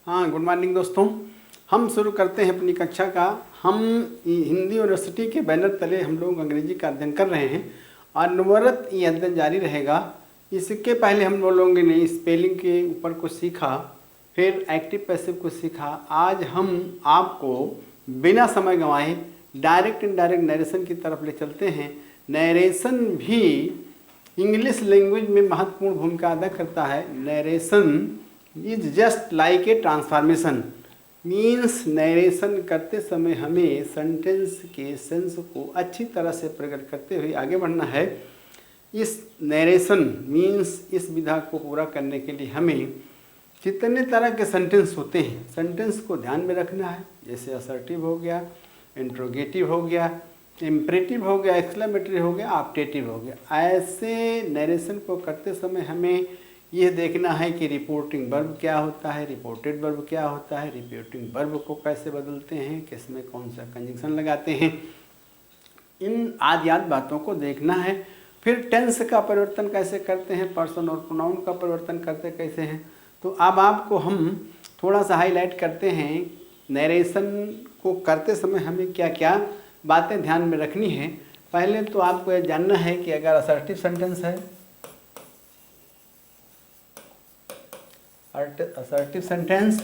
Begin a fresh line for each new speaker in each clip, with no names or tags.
हाँ, good morning दोस्तों। हम शुरू करते हैं अपनी कक्षा का। हम हिंदी यूनिवर्सिटी के बैनर तले हम लोग अंग्रेजी का अध्ययन कर रहे हैं। अनवरत ये अध्ययन जारी रहेगा। इसके पहले हम लोगों ने स्पेलिंग के ऊपर कुछ सीखा, फिर एक्टिव पैसिव कुछ सीखा। आज हम आपको बिना समय गंवाए डायरेक्ट इनडायरेक्ट नरेशन की तरफ ले चलते हैं। नरेशन भी इंग्लिश लैंग्वेज में महत्वपूर्ण भूमिका अदा करता है। Narration is just like a transformation, means narration करते समय हमें सेंटेंस के सेंस को अच्छी तरह से प्रकट करते हुए आगे बढ़ना है। इस नरेशन मीन्स इस विधा को पूरा करने के लिए हमें कितने तरह के सेंटेंस होते हैं, सेंटेंस को ध्यान में रखना है। जैसे असर्टिव हो गया, इंट्रोगेटिव हो गया, इम्परेटिव हो गया, एक्सक्लेमेटरी हो गया, ऑप्टेटिव हो गया। ऐसे नरेशन को करते समय हमें यह देखना है कि रिपोर्टिंग वर्ब क्या होता है, रिपोर्टेड वर्ब क्या होता है, रिपोर्टिंग वर्ब को कैसे बदलते हैं, किसमें कौन सा कंजंक्शन लगाते हैं, इन आदि बातों को देखना है। फिर टेंस का परिवर्तन कैसे करते हैं, पर्सन और प्रोनाउन का परिवर्तन करते कैसे हैं। तो अब आपको हम थोड़ा सा हाईलाइट करते हैं नरेशन को करते समय हमें क्या क्या बातें ध्यान में रखनी है। पहले तो आपको यह जानना है कि अगर असर्टिव सेंटेंस है, असर्टिव सेंटेंस,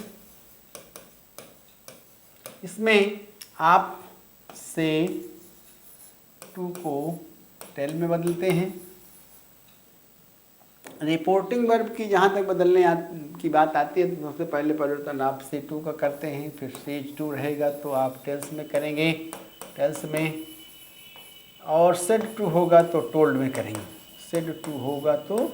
इसमें आप से टू को टेल में बदलते हैं। रिपोर्टिंग वर्ब की जहाँ तक बदलने की बात आती है तो सबसे पहले परिवर्तन आप से टू का करते हैं, फिर सेज टू रहेगा तो आप टेल्स में करेंगे, टेल्स में। और सेड टू होगा तो टोल्ड में करेंगे, सेड टू होगा तो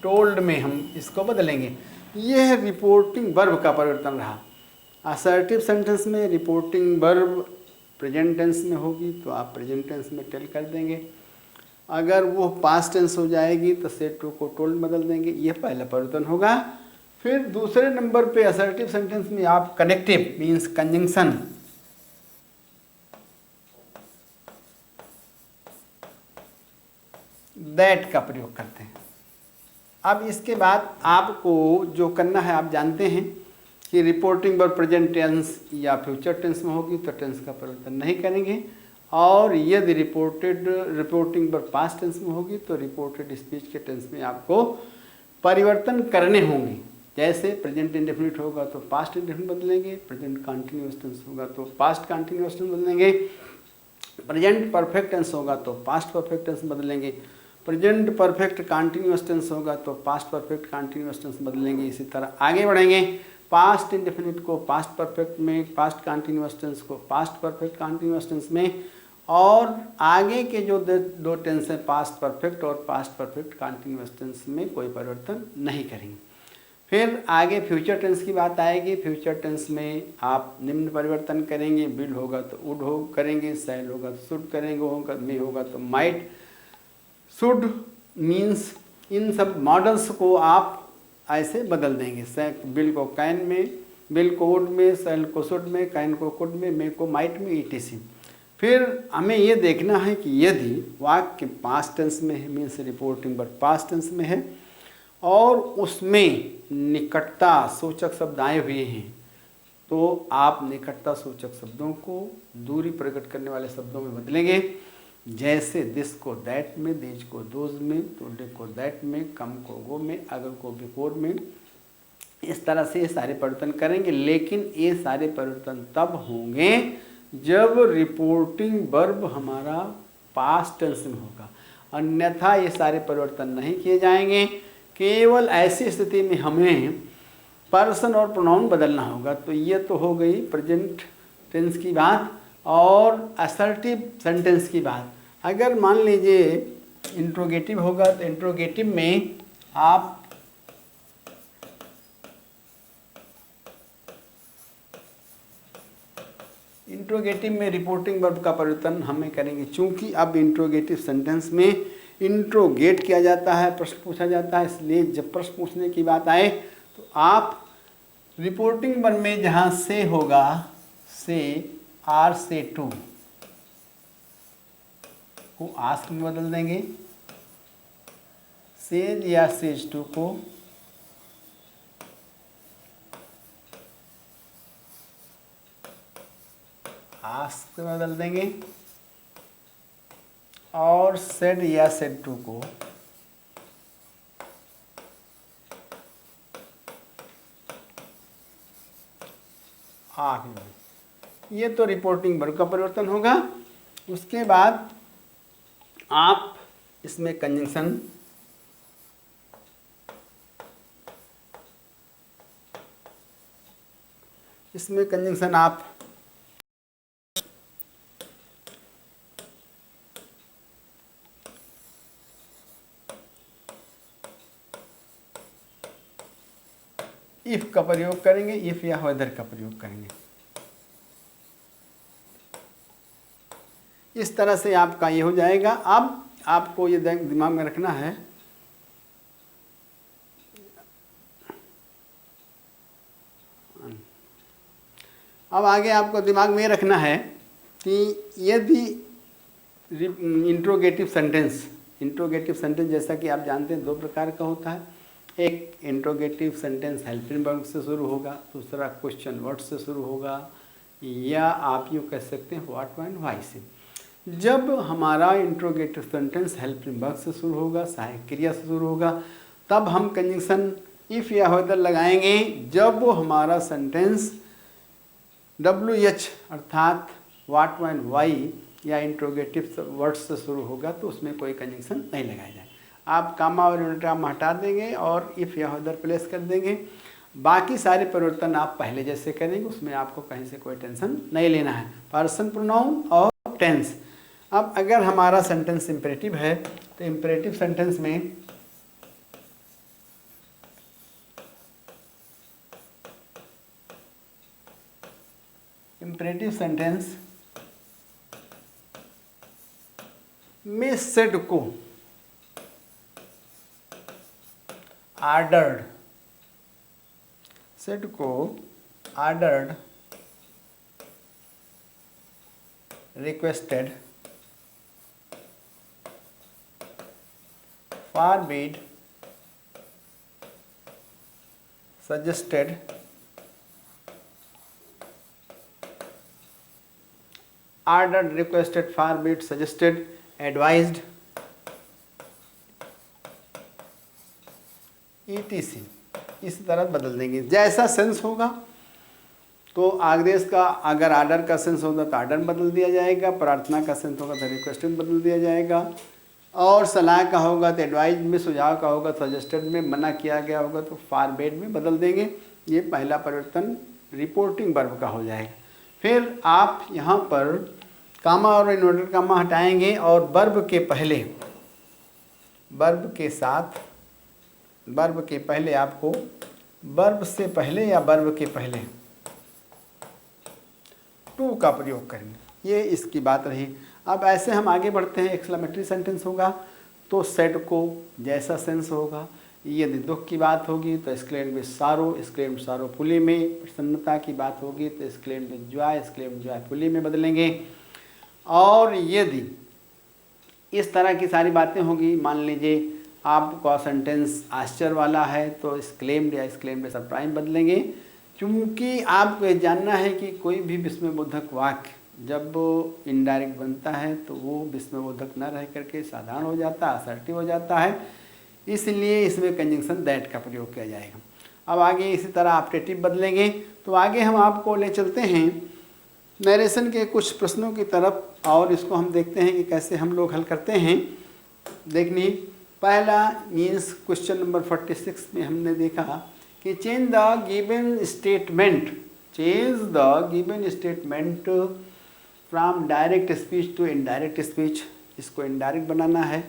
टोल्ड में हम इसको बदलेंगे। यह रिपोर्टिंग वर्ब का परिवर्तन रहा। असर्टिव सेंटेंस में रिपोर्टिंग वर्ब प्रेजेंट टेंस में होगी तो आप प्रेजेंट टेंस में टेल कर देंगे। अगर वो पास्ट टेंस हो जाएगी तो सेड टू को टोल्ड बदल देंगे। यह पहला परिवर्तन होगा। फिर दूसरे नंबर पे असर्टिव सेंटेंस में आप कनेक्टिव मीन्स कंजंक्शन, दैट का प्रयोग करते हैं। अब इसके बाद आपको जो करना है, आप जानते हैं कि रिपोर्टिंग वर्ब प्रेजेंट टेंस या फ्यूचर टेंस में होगी तो टेंस का परिवर्तन नहीं करेंगे, और यदि रिपोर्टिंग वर्ब पास्ट टेंस में होगी तो रिपोर्टेड स्पीच के टेंस में आपको परिवर्तन करने होंगे। जैसे प्रेजेंट इंडेफिनिट होगा तो पास्ट इंडेफिनिट बदलेंगे, प्रेजेंट कंटिन्यूअस टेंस होगा तो पास्ट कंटिन्यूअस टेंस बदलेंगे, प्रेजेंट परफेक्ट टेंस होगा तो पास्ट परफेक्ट टेंस बदलेंगे, प्रेजेंट परफेक्ट कंटिन्यूअस टेंस होगा तो पास्ट परफेक्ट कंटिन्यूअस टेंस बदलेंगे। इसी तरह आगे बढ़ेंगे। पास्ट इंडेफिनिट को पास्ट परफेक्ट में, पास्ट कंटिन्यूअस टेंस को पास्ट परफेक्ट कंटिन्यूअस टेंस में, और आगे के जो दो टेंस हैं पास्ट परफेक्ट और पास्ट परफेक्ट कंटिन्यूअस टेंस में कोई परिवर्तन नहीं करेंगे। फिर आगे फ्यूचर टेंस की बात आएगी। फ्यूचर टेंस में आप निम्न परिवर्तन करेंगे। विल होगा तो वुड हो करेंगे, शैल होगा तो शुड करेंगे, मे होगा तो माइट, शुड मीन्स इन सब मॉडल्स को आप ऐसे बदल देंगे। विल को कैन में, विल को वुड में, शैल को शुड में, कैन को कुड में, मे को माइट में, ईटीसी। फिर हमें ये देखना है कि यदि वाक्य पास्ट टेंस में है means reporting verb past tense में है और उसमें निकटता सूचक शब्द आए हुए हैं तो आप निकटता सूचक शब्दों को दूरी प्रकट करने वाले शब्दों में बदलेंगे। जैसे दिस को दैट में, दीज को दोज में, टुडे को दैट में, कम को गो में, अगर को बिफोर में। इस तरह से ये सारे परिवर्तन करेंगे, लेकिन ये सारे परिवर्तन तब होंगे जब रिपोर्टिंग वर्ब हमारा पास्ट टेंस में होगा, अन्यथा ये सारे परिवर्तन नहीं किए जाएंगे। केवल ऐसी स्थिति में हमें पर्सन और प्रोनाउन बदलना होगा। तो ये तो हो गई प्रेजेंट टेंस की बात और असर्टिव सेंटेंस की बात। अगर मान लीजिए इंट्रोगेटिव होगा तो इंट्रोगेटिव में आप इंट्रोगेटिव में रिपोर्टिंग वर्ब का परिवर्तन हमें करेंगे। चूंकि अब इंट्रोगेटिव सेंटेंस में इंट्रोगेट किया जाता है, प्रश्न पूछा जाता है, इसलिए जब प्रश्न पूछने की बात आए तो आप रिपोर्टिंग वर्ब में जहाँ से होगा, से, आर से टू को आस्क में बदल देंगे, सेज या सेज टू को आस्क में बदल देंगे और सेड या सेड टू को आस्क। ये तो रिपोर्टिंग वर्ब का परिवर्तन होगा। उसके बाद आप इसमें कंजंक्शन आप इफ का प्रयोग करेंगे, इफ या वेदर का प्रयोग करेंगे। इस तरह से आपका ये हो जाएगा। अब आपको ये दिमाग में रखना है अब आगे आपको दिमाग में रखना है कि यदि इंट्रोगेटिव सेंटेंस जैसा कि आप जानते हैं दो प्रकार का होता है। एक इंट्रोगेटिव सेंटेंस हेल्पिंग वर्ब से शुरू होगा, दूसरा क्वेश्चन वर्ड से शुरू होगा, या आप यूँ कह सकते हैं व्हाट एंड व्हाई से। जब हमारा इंट्रोगेटिव सेंटेंस हेल्पिंग वर्ब से शुरू होगा, सहायक क्रिया से शुरू होगा, तब हम कंजंक्शन इफ़ या वेदर लगाएंगे। जब हमारा सेंटेंस WH अर्थात व्हाट एंड व्हाई या इंट्रोगेटिव वर्ड से शुरू होगा तो उसमें कोई कंजंक्शन नहीं लगाया जाए। आप कामा और यूनिट्राम हटा देंगे और इफ़ या वेदर प्लेस कर देंगे। बाकी सारे परिवर्तन आप पहले जैसे करेंगे, उसमें आपको कहीं से कोई टेंशन नहीं लेना है। पर्सन प्रोनाउन और टेंस। अब अगर हमारा सेंटेंस इम्परेटिव है तो इम्परेटिव सेंटेंस में सेड को ordered, requested, forbid, suggested, ordered, requested, forbid, suggested, advised, etc. इस तरह बदल देंगे। जैसा सेंस होगा तो आदेश का, अगर आर्डर का सेंस होगा तो आर्डर बदल दिया जाएगा, प्रार्थना का सेंस होगा तो रिक्वेस्टेड बदल दिया जाएगा, और सलाह का होगा तो एडवाइज में, सुझाव का होगा तो सजेस्टेड में, मना किया गया होगा तो फॉरबिड में बदल देंगे। ये पहला परिवर्तन रिपोर्टिंग वर्ब का हो जाएगा। फिर आप यहाँ पर कामा और इन्वर्टेड कामा हटाएंगे और वर्ब के पहले आपको वर्ब से पहले या वर्ब के पहले टू का प्रयोग करेंगे। ये इसकी बात रही। अब ऐसे हम आगे बढ़ते हैं। एक्सक्लेमेटरी सेंटेंस होगा तो सेड को जैसा सेंस होगा। यदि दुख की बात होगी तो एक्सक्लेम्ड विद सारो, एक्सक्लेम्ड सारोफुली में। प्रसन्नता की बात होगी तो exclaimed with Joy, exclaimed joyfully में बदलेंगे। और यदि इस तरह की सारी बातें होगी, मान लीजिए आपका सेंटेंस आश्चर्य वाला है तो एक्सक्लेम्ड या एक्सक्लेम्ड सरप्राइज बदलेंगे। क्योंकि आपको ये जानना है कि कोई भी विस्मयबोधक वाक्य जब इनडायरेक्ट बनता है तो वो विस्मयबोधक न रह करके साधारण हो जाता है, असर्टिव हो जाता है। इसलिए इसमें कंजंक्शन दैट का प्रयोग किया जाएगा। अब आगे इसी तरह ऑप्टेटिव बदलेंगे। तो आगे हम आपको ले चलते हैं नरेशन के कुछ प्रश्नों की तरफ, और इसको हम देखते हैं कि कैसे हम लोग हल करते हैं। देखनी पहला मीन्स क्वेश्चन नंबर 46 में हमने देखा कि change the given statement from direct speech to indirect speech. इसको इनडायरेक्ट बनाना है।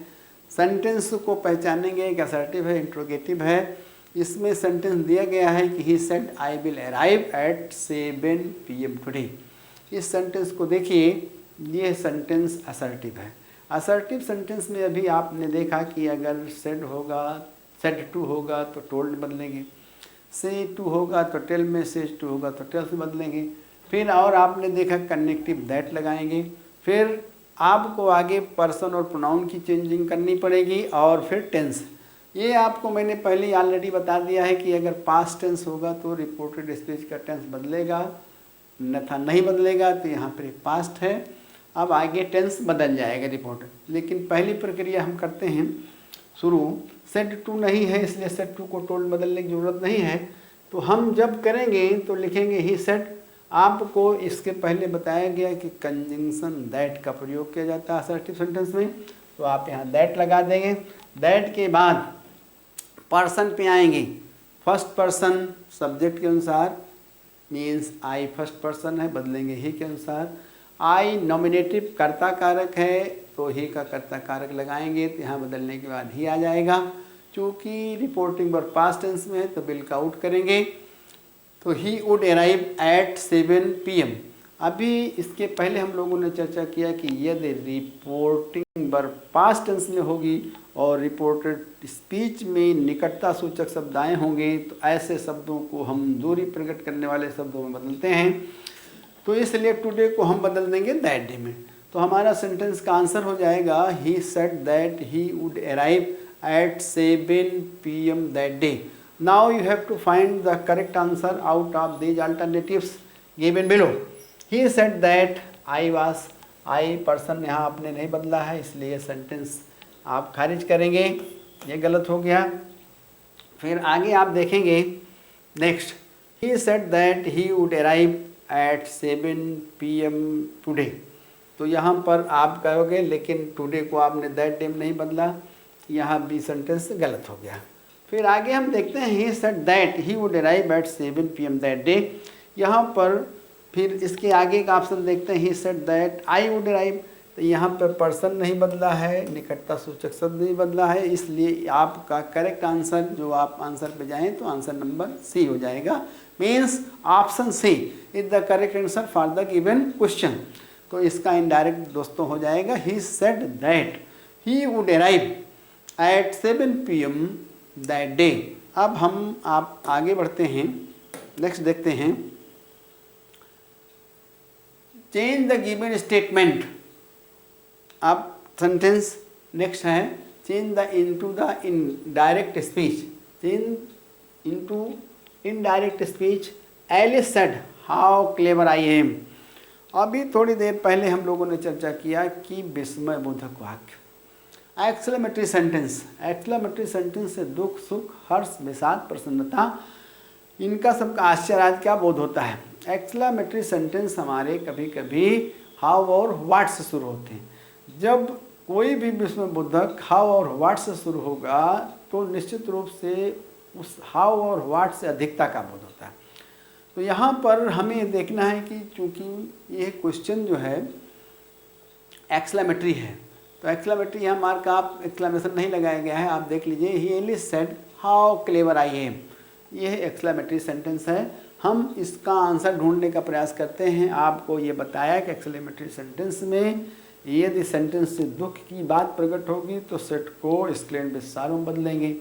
सेंटेंस को पहचानेंगे एक असर्टिव है, इंट्रोगेटिव है। इसमें सेंटेंस दिया गया है कि ही said I will arrive at 7 PM today. इस सेंटेंस को देखिए, ये सेंटेंस असर्टिव है। असर्टिव सेंटेंस में अभी आपने देखा कि अगर सेड टू होगा तो टोल्ड बदलेंगे, से टू होगा तो टेल में, से टू होगा तो टेल से बदलेंगे। फिर और आपने देखा कनेक्टिव दैट लगाएंगे। फिर आपको आगे पर्सन और प्रोनाउन की चेंजिंग करनी पड़ेगी, और फिर टेंस। ये आपको मैंने पहले ही ऑलरेडी बता दिया है कि अगर पास्ट टेंस होगा तो रिपोर्टेड स्पीच का टेंस बदलेगा, अन्यथा नहीं बदलेगा तो यहाँ पर पास्ट है। अब आगे टेंस बदल जाएगा रिपोर्ट, लेकिन पहली प्रक्रिया हम करते हैं शुरू। सेट टू नहीं है इसलिए सेट टू को टोल्ड बदलने की ज़रूरत नहीं है। तो हम जब करेंगे तो लिखेंगे ही सेट। आपको इसके पहले बताया गया कि कंजंक्शन दैट का प्रयोग किया जाता है असर्टिव सेंटेंस में, तो आप यहाँ दैट लगा देंगे। दैट के बाद पर्सन पे आएंगे। फर्स्ट पर्सन सब्जेक्ट के अनुसार मीन्स आई फर्स्ट पर्सन है, बदलेंगे ही के अनुसार। आई नॉमिनेटिव कर्ता कारक है तो ही का कर्ता कारक लगाएंगे, तो यहाँ बदलने के बाद ही आ जाएगा। चूँकि रिपोर्टिंग वर्ब पास्ट टेंस में है तो बिल का आउट करेंगे, तो ही वुड अराइव एट 7 PM। अभी इसके पहले हम लोगों ने चर्चा किया कि यदि रिपोर्टिंग वर्ब पास्ट टेंस में होगी और रिपोर्टेड स्पीच में निकटता सूचक शब्द आए होंगे तो ऐसे शब्दों को हम दूरी प्रकट करने वाले शब्दों में बदलते हैं। तो इसलिए टुडे को हम बदल देंगे दैट डे में। तो हमारा सेंटेंस का आंसर हो जाएगा he said that he would arrive at 7 PM that day. Now you have to find the correct answer out of these alternatives given below. He said that I was, I person यहाँ आपने नहीं बदला है इसलिए sentence आप खारिज करेंगे, ये गलत हो गया। फिर आगे आप देखेंगे next, he said that he would arrive at 7 PM today. तो यहाँ पर आप कहोगे लेकिन टुडे को आपने दैट डे में नहीं बदला, यहाँ भी सेंटेंस गलत हो गया। फिर आगे हम देखते हैं he said that he would arrive at 7 PM that day. यहाँ पर फिर इसके आगे का ऑप्शन देखते हैं he said that I would arrive, तो यहाँ पर पर्सन नहीं बदला है, निकटता सूचक शब्द नहीं बदला है, इसलिए आपका करेक्ट आंसर जो आप आंसर पे जाएं तो आंसर नंबर सी हो जाएगा। Means option C is the correct answer for the given question. तो इसका इनडायरेक्ट दोस्तों हो जाएगा he said that he would arrive at 7 PM that day. अब हम आप आगे बढ़ते हैं, नेक्स्ट देखते हैं चेंज द गिवन स्टेटमेंट। अब सेंटेंस नेक्स्ट है change the into the indirect speech. Change into indirect speech. Alice said how clever I am. अभी थोड़ी देर पहले हम लोगों ने चर्चा किया कि विस्मय बोधक वाक्य एक्सक्लेमेटरी सेंटेंस। एक्सक्लेमेटरी सेंटेंस से दुख सुख हर्ष विषाद प्रसन्नता इनका सबका आश्चर्य आदि क्या बोध होता है। एक्सक्लेमेटरी सेंटेंस हमारे कभी कभी हाउ और व्हाट से शुरू होते हैं। जब कोई भी विस्मयबोधक हाउ और व्हाट से शुरू होगा तो निश्चित रूप से उस हाउ और व्हाट से अधिकता का बोध होता है। तो यहाँ पर हमें देखना है कि चूँकि ये क्वेश्चन जो है एक्सक्लेमेटरी है तो एक्सक्लेमेटरी यहाँ मार्क आप एक्सक्लेमेशन नहीं लगाया गया है, आप देख लीजिए he Alice said how clever I am. ये एक्सक्लेमेटरी सेंटेंस है। हम इसका आंसर ढूंढने का प्रयास करते हैं। आपको ये बताया कि एक्सक्लेमेटरी सेंटेंस में यदि सेंटेंस से दुख की बात प्रकट होगी तो सेट को एक्सक्लेम्ड विथ सॉरो में बदलेंगे।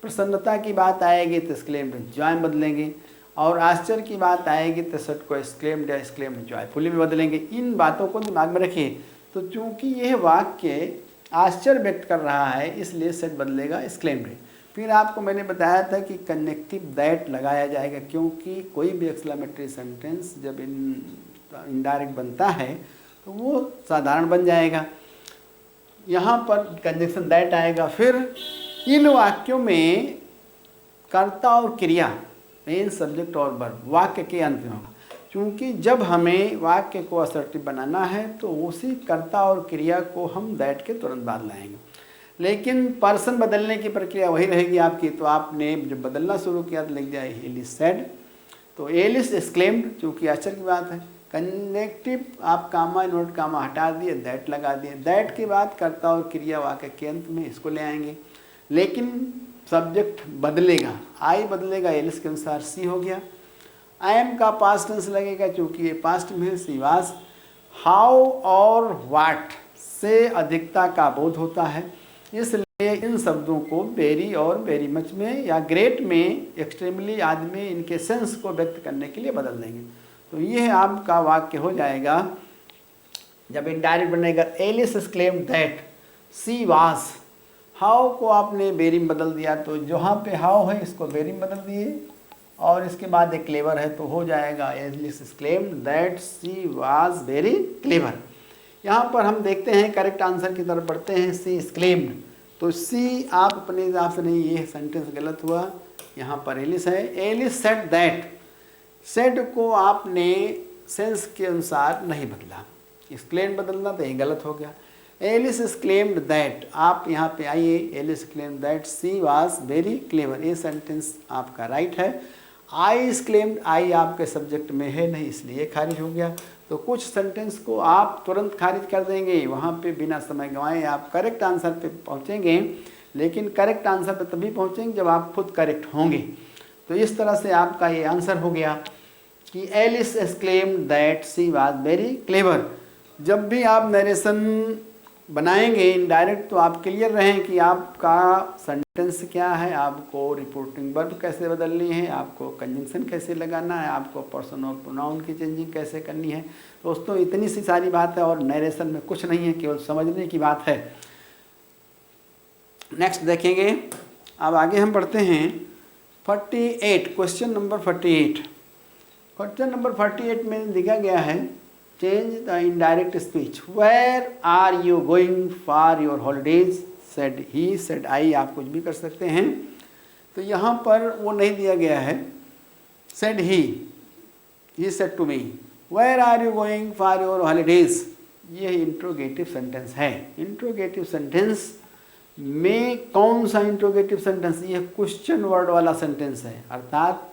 प्रसन्नता की बात आएगी तो एक्सक्लेम्ड विथ जॉय में बदलेंगे, और आश्चर्य की बात आएगी तो सेट को एक्सक्लेम्ड या एक्सक्लेम्ड जॉयफुली में बदलेंगे। इन बातों को दिमाग में रखिए। तो चूंकि यह वाक्य आश्चर्य व्यक्त कर रहा है इसलिए सेट बदलेगा एक्सक्लेम्ड। फिर आपको मैंने बताया था कि कनेक्टिव दैट लगाया जाएगा, क्योंकि कोई भी एक्सक्लेमेटरी सेंटेंस जब इनडायरेक्ट बनता है तो वो साधारण बन जाएगा। यहाँ पर कंजंक्शन दैट आएगा। फिर इन वाक्यों में कर्ता और क्रिया मेन सब्जेक्ट और वर्ब वाक्य के अंत में होगा। क्योंकि जब हमें वाक्य को असर्टिव बनाना है तो उसी कर्ता और क्रिया को हम दैट के तुरंत बाद लाएंगे, लेकिन पर्सन बदलने की प्रक्रिया वही रहेगी आपकी। तो आपने जब बदलना शुरू किया तो लिख दिया एलिस सेड, तो एलिस एक्सक्लेम्ड चूँकि आश्चर्य की बात है। कनेक्टिव आप कामा नोट कामा हटा दिए, दैट लगा दिए। दैट के बाद कर्ता और क्रिया वाक्य के अंत में इसको ले आएंगे, लेकिन सब्जेक्ट बदलेगा, आई बदलेगा, एलिस के अनुसार सी हो गया। आई एम का पास्ट टेंस लगेगा क्योंकि ये पास्ट में सी वाज। हाउ और व्हाट से अधिकता का बोध होता है, इसलिए इन शब्दों को वेरी और वेरी मच में या ग्रेट में एक्सट्रीमली आदि में इनके सेंस को व्यक्त करने के लिए बदल देंगे। तो ये आपका वाक्य हो जाएगा। जब इनडायरेक्ट बनेगा Alice exclaimed that she was. How को आपने वेरी में बदल दिया, तो जहाँ पे हाउ है इसको वेरी में बदल दिए, और इसके बाद एक क्लेवर है तो हो जाएगा Alice claimed that she was very clever. यहाँ पर हम देखते हैं करेक्ट आंसर की तरफ बढ़ते हैं, सी इज क्लेम्ड। तो सी आप अपने हिसाब से नहीं, ये सेंटेंस गलत हुआ, यहाँ पर एलिस है। एलिस सेड दैट, सेड को आपने सेंस के अनुसार नहीं बदला, एक्सक्लेम बदलना तो ये गलत हो गया। एलिस इज क्लेम्ड दैट, आप यहाँ पे आइए, Alice claimed that she was very clever, ये सेंटेंस आपका राइट है। आई इज क्लेम्ड, आई आपके सब्जेक्ट में है नहीं इसलिए खारिज हो गया। तो कुछ सेंटेंस को आप तुरंत खारिज कर देंगे, वहाँ पे बिना समय गंवाए आप करेक्ट आंसर पे पहुँचेंगे, लेकिन करेक्ट आंसर पे तभी पहुँचेंगे जब आप खुद करेक्ट होंगे। तो इस तरह से आपका ये आंसर हो गया कि Alice exclaimed that she was very clever. जब भी आप नरेशन बनाएंगे इनडायरेक्ट तो आप क्लियर रहें कि आपका सेंटेंस क्या है, आपको रिपोर्टिंग वर्ब कैसे बदलनी है, आपको कंजंक्शन कैसे लगाना है, आपको पर्सन और प्रोनाउन की चेंजिंग कैसे करनी है। दोस्तों इतनी सी सारी बात है और नरेशन में कुछ नहीं है, केवल समझने की बात है। नेक्स्ट देखेंगे, अब आगे हम बढ़ते हैं 48, क्वेश्चन नंबर 48। क्वेश्चन नंबर 48 में दिखा गया है change the indirect speech, where are you going for your holidays, said he, said I, आप कुछ भी कर सकते हैं। तो यहाँ पर वो नहीं दिया गया है, said he said to me, where are you going for your holidays, ये इंट्रोगेटिव सेंटेंस है। इंट्रोगेटिव सेंटेंस में कौन सा इंट्रोगेटिव सेंटेंस, ये क्वेश्चन वर्ड वाला सेंटेंस है, अर्थात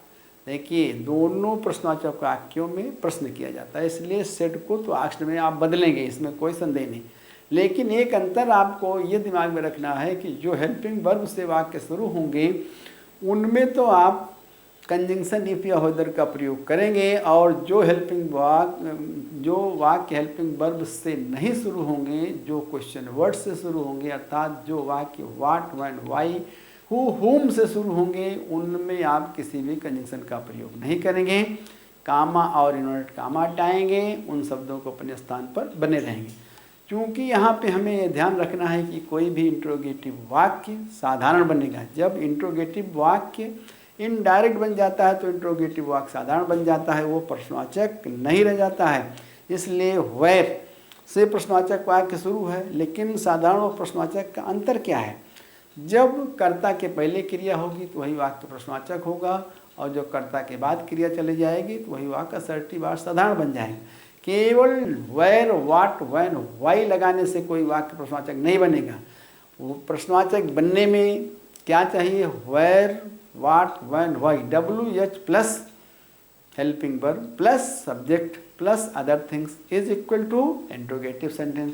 देखिए दोनों प्रश्नवाचक वाक्यों में प्रश्न किया जाता है, इसलिए सेड को तो आस्क्ड में आप बदलेंगे, इसमें कोई संदेह नहीं। लेकिन एक अंतर आपको ये दिमाग में रखना है कि जो हेल्पिंग वर्ब से वाक्य शुरू होंगे उनमें तो आप कंजंक्शन इफ या वेदर का प्रयोग करेंगे, और जो वाक्य हेल्पिंग वर्ब से नहीं शुरू होंगे, जो क्वेश्चन वर्ड से शुरू होंगे, अर्थात जो वाक्य व्हाट, व्हेन, व्हाई, हु, हुम से शुरू होंगे, उनमें आप किसी भी कंजंक्शन का प्रयोग नहीं करेंगे। कामा और इनवर्टेड कामा हटाएंगे, उन शब्दों को अपने स्थान पर बने रहेंगे। क्योंकि यहाँ पे हमें ये ध्यान रखना है कि कोई भी इंट्रोगेटिव वाक्य साधारण बनेगा। जब इंट्रोगेटिव वाक्य इनडायरेक्ट बन जाता है तो इंट्रोगेटिव वाक्य साधारण बन जाता है, वो प्रश्नवाचक नहीं रह जाता है। इसलिए वेयर से प्रश्नवाचक वाक्य शुरू है, लेकिन साधारण और प्रश्नवाचक का अंतर क्या है, जब कर्ता के पहले क्रिया होगी तो वही वाक्य प्रश्नवाचक होगा, और जो कर्ता के बाद क्रिया चली जाएगी तो वही वाक्य असर्टिव और साधारण बन जाएगा। केवल वेयर, व्हाट, व्हेन, व्हाई लगाने से कोई वाक्य प्रश्नवाचक नहीं बनेगा। वो प्रश्नवाचक बनने में क्या चाहिए, where, what, when, why, WH plus helping verb plus subject plus other things is equal to interrogative sentence.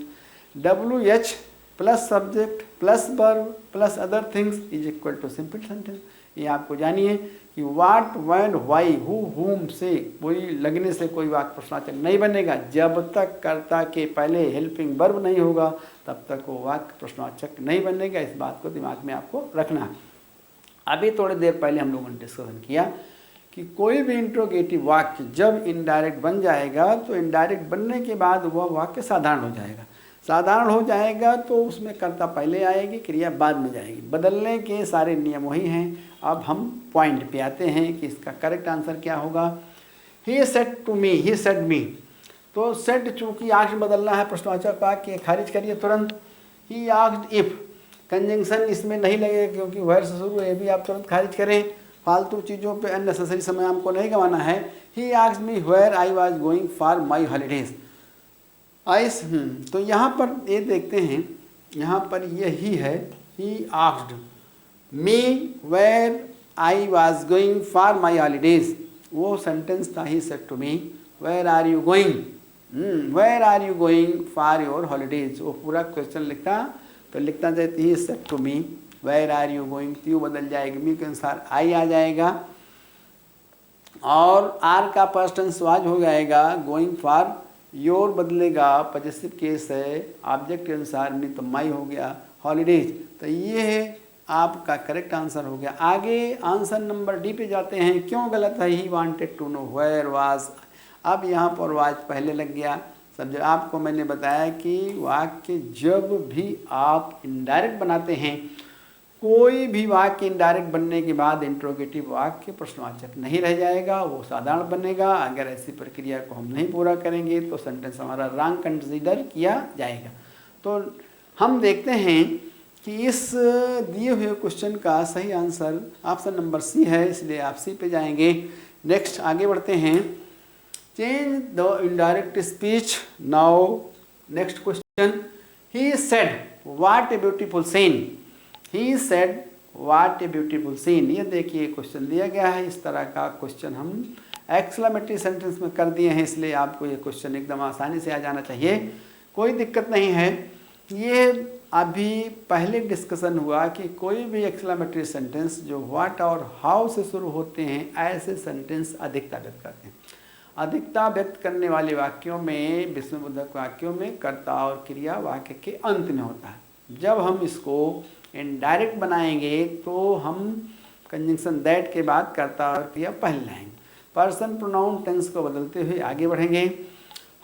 WH plus subject plus verb plus other things is equal to simple sentence. ये आपको जानिए कि what, when, why, who, हुम से कोई लगने से कोई वाक्य प्रश्नवाचक नहीं बनेगा। जब तक कर्ता के पहले हेल्पिंग वर्ब नहीं होगा तब तक वो वाक्य प्रश्नवाचक नहीं बनेगा। इस बात को दिमाग में आपको रखना है। अभी थोड़ी देर पहले हम लोगों ने डिस्कशन किया कि कोई भी इंट्रोगेटिव वाक्य जब इनडायरेक्ट बन जाएगा तो इनडायरेक्ट बनने के बाद वह वाक्य साधारण हो जाएगा। साधारण हो जाएगा तो उसमें कर्ता पहले आएगी, क्रिया बाद में जाएगी। बदलने के सारे नियम वही हैं। अब हम पॉइंट पे आते हैं कि इसका करेक्ट आंसर क्या होगा। He said to me, he said me, तो सेड चूँकि आस्क्ड बदलना है प्रश्नवाचक वाक्य, खारिज करिए तुरंत। ही आस्क्ड इफ, कंजंक्शन इसमें नहीं लगेगा क्योंकि वेयर से शुरू है, भी आप तुरंत खारिज करें। फालतू चीज़ों पे अननेसेसरी समय हमको नहीं गंवाना है। He asked me where I was going for my holidays. तो यहाँ पर ये देखते हैं, यहाँ पर यही है, he asked me where I was going for my holidays, वो सेंटेंस था he said to me where are you going, where are you going for your holidays. वो पूरा क्वेश्चन लिखता तो लिखता जाए he said to me where are you going, you बदल जाएगी, मी के अनुसार आई आ जाएगा और आर का पास्ट टेंस वाज हो जाएगा, गोइंग फॉर योर बदलेगा, पॉजेसिव केस है, ऑब्जेक्ट के अनुसार, नहीं तो माई हो गया, हॉलीडेज। तो ये आपका करेक्ट आंसर हो गया। आगे आंसर नंबर डी पे जाते हैं। क्यों गलत है, he wanted to know where was, अब यहाँ पर वाज पहले लग गया। सब आपको मैंने बताया कि वाक्य जब भी आप इनडायरेक्ट बनाते हैं, कोई भी वाक्य इनडायरेक्ट बनने के बाद इंट्रोगेटिव वाक्य प्रश्नवाचक नहीं रह जाएगा, वो साधारण बनेगा। अगर ऐसी प्रक्रिया को हम नहीं पूरा करेंगे तो सेंटेंस हमारा रॉन्ग कंसीडर किया जाएगा। तो हम देखते हैं कि इस दिए हुए क्वेश्चन का सही आंसर ऑप्शन नंबर सी है, इसलिए आप सी पे जाएंगे। नेक्स्ट आगे बढ़ते हैं। Change the indirect speech. Now next question, he said what a beautiful scene. He said what a beautiful scene. ये देखिए क्वेश्चन दिया गया है, इस तरह का क्वेश्चन हम एक्सक्लेमेटरी सेंटेंस में कर दिए हैं, इसलिए आपको ये क्वेश्चन एकदम आसानी से आ जाना चाहिए, कोई दिक्कत नहीं है। ये अभी पहले डिस्कशन हुआ कि कोई भी एक्सक्लेमेटरी सेंटेंस जो व्हाट और हाउ से शुरू होते हैं, ऐसे सेंटेंस अधिकता व्यक्त करते हैं। अधिकता व्यक्त करने वाले वाक्यों में, विस्मयबोधक वाक्यों में कर्ता और क्रिया वाक्य के अंत में होता है। जब हम इसको इनडायरेक्ट बनाएंगे तो हम कंजंक्शन दैट के बाद कर्ता और क्रिया पहले लाएंगे। पर्सन प्रोनाउन टेंस को बदलते हुए आगे बढ़ेंगे।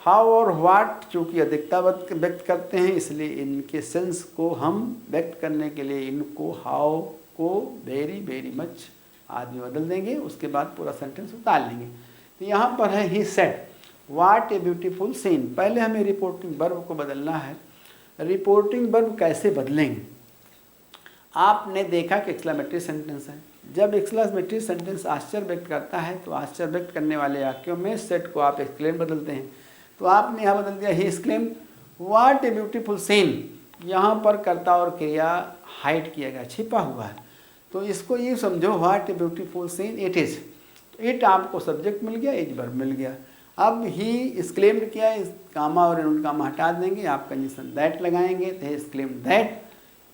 हाउ और व्हाट चूँकि अधिकता व्यक्त करते हैं, इसलिए इनके सेंस को हम व्यक्त करने के लिए इनको हाउ को वेरी वेरी मच आदि बदल देंगे, उसके बाद पूरा सेंटेंस उतार लेंगे। तो यहाँ पर है he said what a beautiful scene. पहले हमें रिपोर्टिंग वर्ब को बदलना है। रिपोर्टिंग वर्ब कैसे बदलेंगे? आपने देखा कि एक्सक्लेमेटरी सेंटेंस है। जब एक्सक्लेमेटरी सेंटेंस आश्चर्य व्यक्त करता है तो आश्चर्य व्यक्त करने वाले वाक्यों में सेट को आप एक्सक्लेम बदलते हैं। तो आपने यहाँ बदल दिया he exclaim what a beautiful scene. यहाँ पर कर्ता और क्रिया हाइड किया गया, छिपा हुआ है। तो इसको ये समझो what a beautiful scene it is. It आपको सब्जेक्ट मिल गया, इज वर्ब मिल गया। अब ही एक्सक्लेम्ड किया, इस कामा और इनवर्टेड कामा हटा देंगे, आप कंडीशन दैट लगाएंगे तो एक्सक्लेम्ड दैट।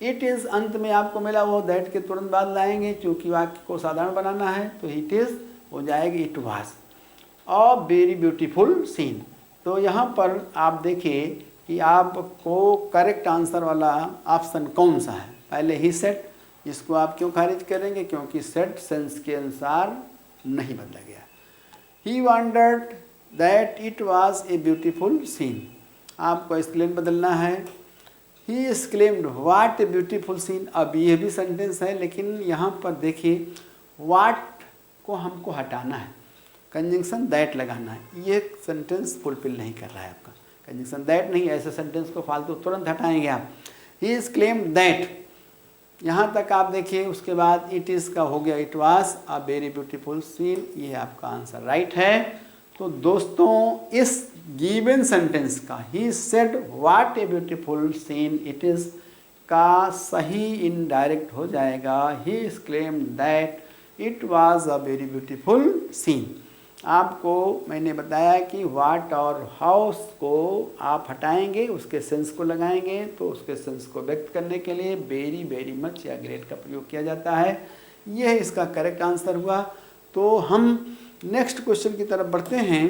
इट इज़ अंत में आपको मिला, वो दैट के तुरंत बाद लाएंगे, क्योंकि वाक्य को साधारण बनाना है। तो इट इज़ हो जाएगी it was a very beautiful scene. तो यहाँ पर आप देखिए कि आपको करेक्ट आंसर वाला ऑप्शन कौन सा है। पहले ही सेट, इसको आप क्यों खारिज करेंगे? क्योंकि सेट सेंस के अनुसार नहीं बदला गया। He wondered that it was a beautiful scene, आपको एक्सक्लेम बदलना है। He exclaimed what a beautiful scene. अब ये भी सेंटेंस है, लेकिन यहाँ पर देखिए व्हाट को हमको हटाना है, कंजंक्शन दैट लगाना है। ये सेंटेंस फुलफिल नहीं कर रहा है आपका, कंजंक्शन दैट नहीं, ऐसे सेंटेंस को फालतू तुरंत हटाएंगे आप। ही एक्सक्लेम्ड दैट, यहाँ तक आप देखिए। उसके बाद इट इज़ का हो गया it was a very beautiful scene. ये आपका आंसर राइट है। तो दोस्तों इस गिवन सेंटेंस का he said what a beautiful scene it is का सही इनडायरेक्ट हो जाएगा he exclaimed that it was a very beautiful scene. आपको मैंने बताया कि व्हाट और हाउस को आप हटाएंगे, उसके सेंस को लगाएंगे, तो उसके सेंस को व्यक्त करने के लिए वेरी वेरी मच या ग्रेट का प्रयोग किया जाता है। यह इसका करेक्ट आंसर हुआ। तो हम नेक्स्ट क्वेश्चन की तरफ बढ़ते हैं।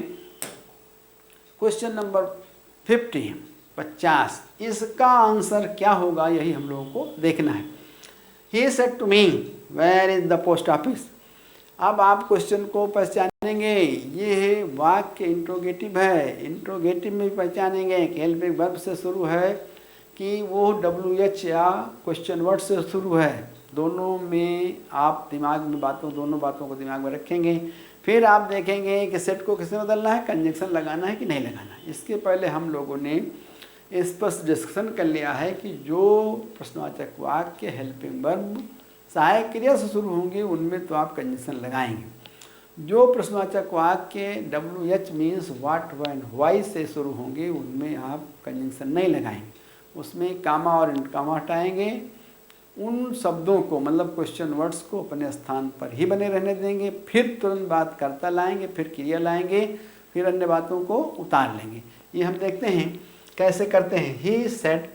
Question number 50। इसका आंसर क्या होगा, यही हम लोगों को देखना है। He said to me where is the post office. अब आप क्वेश्चन को पहचानेंगे, ये है वाक्य इंट्रोगेटिव है। इंट्रोगेटिव में भी पहचानेंगे कि हेल्पिंग वर्ब से शुरू है कि वो WH या क्वेश्चन वर्ड से शुरू है। दोनों में आप दिमाग में दोनों बातों को दिमाग में रखेंगे। फिर आप देखेंगे कि सेट को किसमें बदलना है, कंजंक्शन लगाना है कि नहीं लगाना है। इसके पहले हम लोगों ने स्पष्ट डिस्कशन कर लिया है कि जो प्रश्नवाचक वाक्य हेल्पिंग वर्ब सहायक क्रिया से शुरू होंगे उनमें तो आप कंजंक्शन लगाएंगे। जो प्रश्नवाचक वाक्य WH means what when why से शुरू होंगे उनमें आप कंजंक्शन नहीं लगाएंगे, उसमें कामा और कामा हटाएंगे। उन शब्दों को मतलब क्वेश्चन वर्ड्स को अपने स्थान पर ही बने रहने देंगे। फिर तुरंत बात कर्ता लाएंगे, फिर क्रिया लाएंगे, फिर अन्य बातों को उतार लेंगे। ये हम देखते हैं कैसे करते हैं। He said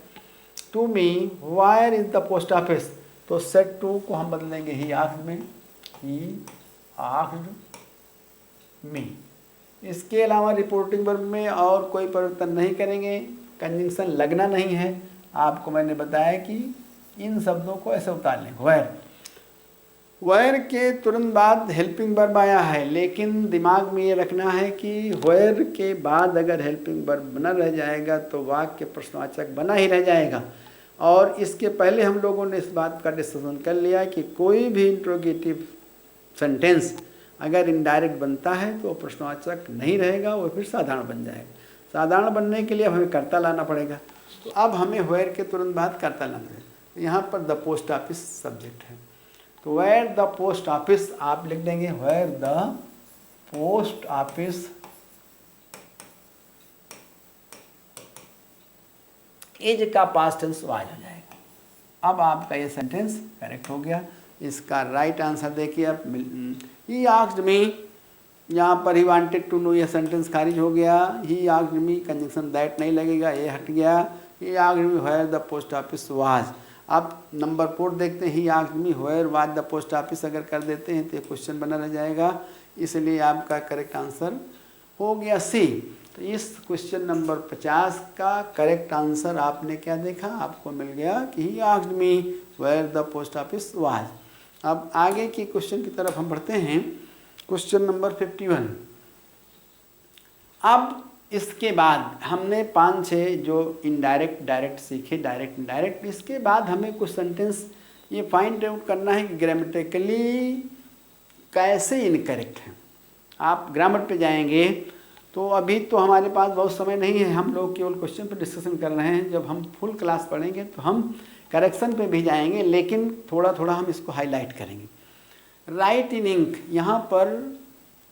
to me where is the post office. तो सेड टू को हम बदलेंगे ही आस्क्ड में, ही आस्क्ड मी। इसके अलावा रिपोर्टिंग वर्ब में और कोई परिवर्तन नहीं करेंगे, कंजंक्शन लगना नहीं है। आपको मैंने बताया कि इन शब्दों को ऐसे उतार लें। वेयर के तुरंत बाद हेल्पिंग वर्ब आया है, लेकिन दिमाग में ये रखना है कि वेयर के बाद अगर हेल्पिंग वर्ब बना रह जाएगा तो वाक्य प्रश्नवाचक बना ही रह जाएगा। और इसके पहले हम लोगों ने इस बात का डिस्कशन कर लिया कि कोई भी इंट्रोगेटिव सेंटेंस अगर इनडायरेक्ट बनता है तो प्रश्नवाचक नहीं रहेगा, वो फिर साधारण बन जाएगा। साधारण बनने के लिए हमें कर्ता लाना पड़ेगा। तो अब हमें वेयर के तुरंत बाद कर्ता लाना है। यहाँ पर द पोस्ट ऑफिस सब्जेक्ट है, तो वेयर द पोस्ट ऑफिस आप लिख देंगे where the post office is का पास्ट टेंस वाज हो जाएगा। अब आपका ये सेंटेंस करेक्ट हो गया। इसका राइट आंसर देखिए आप, ही आस्क्ड मी, यहाँ पर ही वांटेड टू नो, ये सेंटेंस खारिज हो गया। He asked me conjunction that नहीं लगेगा, ये हट गया। He asked me where the post office was. अब नंबर 4 देखते हैं, he asked me where was the post office अगर कर देते हैं तो ये क्वेश्चन बना रह जाएगा, इसलिए आपका करेक्ट आंसर हो गया सी। तो इस क्वेश्चन नंबर 50 का करेक्ट आंसर आपने क्या देखा, आपको मिल गया कि he asked me where the post office was. अब आगे की क्वेश्चन की तरफ हम बढ़ते हैं, क्वेश्चन नंबर 51। अब इसके बाद हमने 5-6 जो इनडायरेक्ट डायरेक्ट सीखे, डायरेक्ट इनडायरेक्ट। इसके बाद हमें कुछ सेंटेंस ये फाइंड आउट करना है कि ग्रामेटिकली कैसे इनकरेक्ट है। आप ग्रामर पे जाएंगे तो अभी तो हमारे पास बहुत समय नहीं है, हम लोग केवल क्वेश्चन पर डिस्कशन कर रहे हैं। जब हम फुल क्लास पढ़ेंगे तो हम करेक्शन पे भी जाएंगे, लेकिन थोड़ा थोड़ा हम इसको हाईलाइट करेंगे। राइट इन इंक, यहाँ पर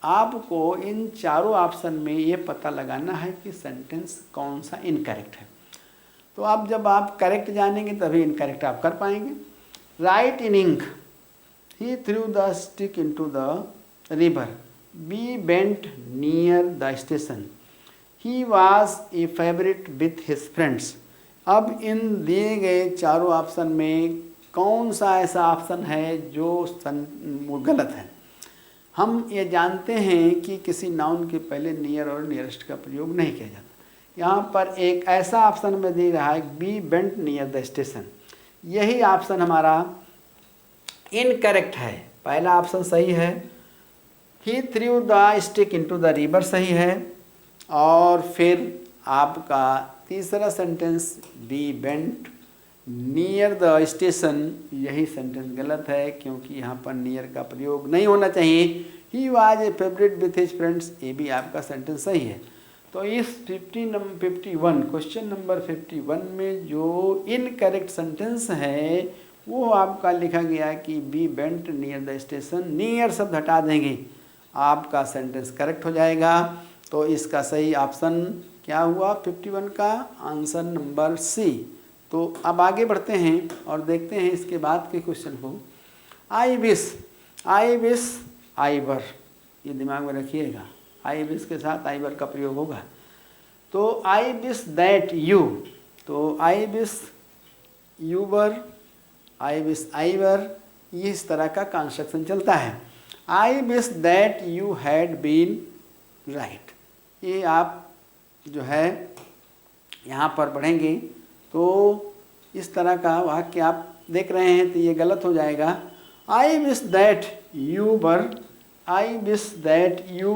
आपको इन चारों ऑप्शन में ये पता लगाना है कि सेंटेंस कौन सा इनकरेक्ट है। तो अब जब आप करेक्ट जानेंगे तभी इनकरेक्ट आप कर पाएंगे। Write in ink, he threw the stick into the river, be bent near the station, he was a favourite with his friends. अब इन दिए गए चारों ऑप्शन में कौन सा ऐसा ऑप्शन है जो गलत है। हम ये जानते हैं कि किसी नाउन के पहले नियर और नियरेस्ट का प्रयोग नहीं किया जाता। यहाँ पर एक ऐसा ऑप्शन में दे रहा है be bent near the station, यही ऑप्शन हमारा इनकरेक्ट है। पहला ऑप्शन सही है, he threw the stick into the river सही है, और फिर आपका तीसरा sentence be bent near the station, यही सेंटेंस गलत है क्योंकि यहाँ पर नियर का प्रयोग नहीं होना चाहिए। He was a favourite with his friends, ये भी आपका सेंटेंस सही है। तो इस 51 क्वेश्चन नंबर 51 में जो इनकरेक्ट सेंटेंस है वो आपका लिखा गया कि be bent near the station, near शब्द हटा देंगे, आपका सेंटेंस करेक्ट हो जाएगा। तो इसका सही ऑप्शन क्या हुआ 51 का आंसर नंबर सी। तो अब आगे बढ़ते हैं और देखते हैं इसके बाद के क्वेश्चन को। आई विश आईवर, ये दिमाग में रखिएगा, आई विश के साथ आईवर का प्रयोग होगा। तो आई विश दैट यू, तो I wish you were, I wish I were, ये इस तरह का कंस्ट्रक्शन चलता है। I wish that you had been right, ये आप जो है यहाँ पर पढ़ेंगे तो इस तरह का वाक्य आप देख रहे हैं तो ये गलत हो जाएगा। आई wish that you were, I wish that you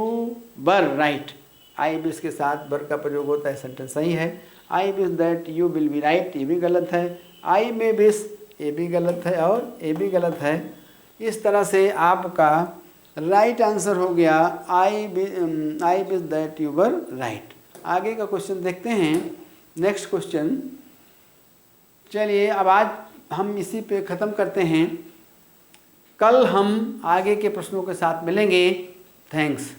were right, I wish के साथ वर का प्रयोग होता है, सेंटेंस सही है। I wish that you will be right, ये भी गलत है। आई मे विश, ये भी गलत है और ये भी गलत है। इस तरह से आपका राइट आंसर हो गया आई wish that you were right. आगे का क्वेश्चन देखते हैं, नेक्स्ट क्वेश्चन। चलिए अब आज हम इसी पे ख़त्म करते हैं, कल हम आगे के प्रश्नों के साथ मिलेंगे। थैंक्स।